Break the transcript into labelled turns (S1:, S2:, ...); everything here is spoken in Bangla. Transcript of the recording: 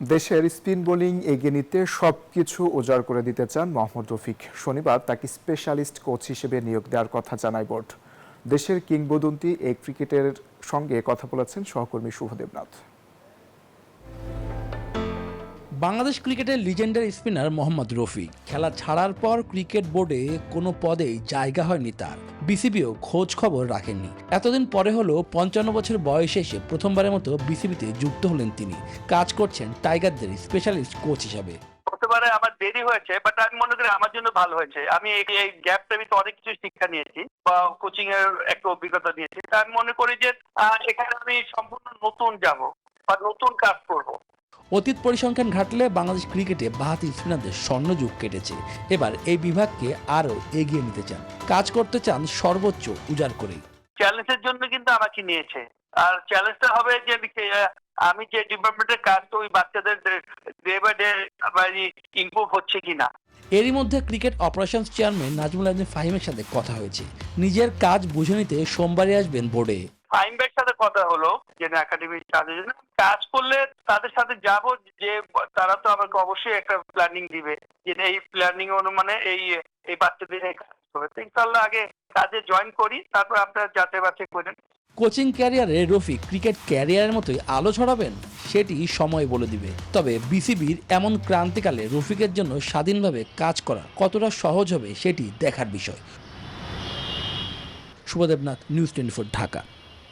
S1: দেশের স্পিন বোলিং এগিয়ে নিতে সবকিছু উজাড় করে দিতে চান মোহাম্মদ রফিক। শনিবার তাকে স্পেশালিস্ট কোচ হিসেবে নিয়োগ দেওয়ার কথা জানায় বোর্ড। দেশের কিংবদন্তি এই ক্রিকেটের সঙ্গে কথা বলেছেন সহকর্মী শুভদেবনাথ।
S2: বাংলাদেশ ক্রিকেটের লিজেন্ডারি স্পিনার মোহাম্মদ রফিক খেলা ছাড়ার পর ক্রিকেট বোর্ডে কোনো পদেই জায়গা হয়নি তার। বিসিবিও খোঁজ খবর রাখেননি। এতদিন পরে হলো 55 বছর বয়সে এসে প্রথমবারের মতো বিসিবিতে যুক্ত হলেন তিনি। কাজ করছেন টাইগারদের স্পেশালিস্ট কোচ হিসাবে।
S3: হতে আমার দেরি হয়েছে, বাট আমি মনে করি আমার জন্য ভালো হয়েছে। আমি এই গ্যাপটা ভিতরে অনেক কিছু শিক্ষা নিয়েছি বা কোচিং এর একটা অভিজ্ঞতা নিয়েছি। তা আমি মনে করি যে এখানে আমি সম্পূর্ণ নতুন যাব বা নতুন কাজ করব।
S2: অতীত পরিসংখ্যান ঘাটলে বাংলাদেশ ক্রিকেটে বাহাতি স্পিনারদের স্বর্ণযুগ কেটেছে। এবার এই বিভাগকে আরও এগিয়ে নিতে চান, কাজ করতে চান সর্বোচ্চ উজাড় করেই।
S3: চ্যালেঞ্জের জন্য কিন্তু আমাকে নিয়েছে, আর চ্যালেঞ্জটা হবে যে আমি যে ডিপার্টমেন্টের কাজ, তো ওই বাচ্চাদের ডে বাই ডে ইমপ্রুভ হচ্ছে কিনা।
S2: এরই মধ্যে cricket operations chairman Nazmul Ahmed ফাহিমের সাথে কথা হয়েছে। নিজের কাজ বুঝে নিতে সোমবারই আসবেন বোর্ডে।
S3: ফাহিম ভাইয়ের সাথে কথা হলো যে একাডেমির কাজের জন্য কাজ করলে তাদের সাথে যাব, যে তারা তো আমাকে অবশ্যই একটা প্ল্যানিং দিবে যে এই প্ল্যানিং অনুমানে এই বাচ্চাদের কাজ করবে। ইনশাআল্লাহ আগে কাজে জয়েন করি, তারপর আপনারা যাচাই বাছাই করেন।
S2: কোচিং ক্যারিয়ারে রফিক ক্রিকেট ক্যারিয়ারের মতোই আলো ছড়াবেন সেটি সময় বলে দিবে। তবে বিসিবির এমন ক্রান্তিকালে রফিকের জন্য স্বাধীনভাবে কাজ করা কতটা সহজ হবে সেটি দেখার বিষয়। শুভদেবনাথ, নিউজ 24, ঢাকা।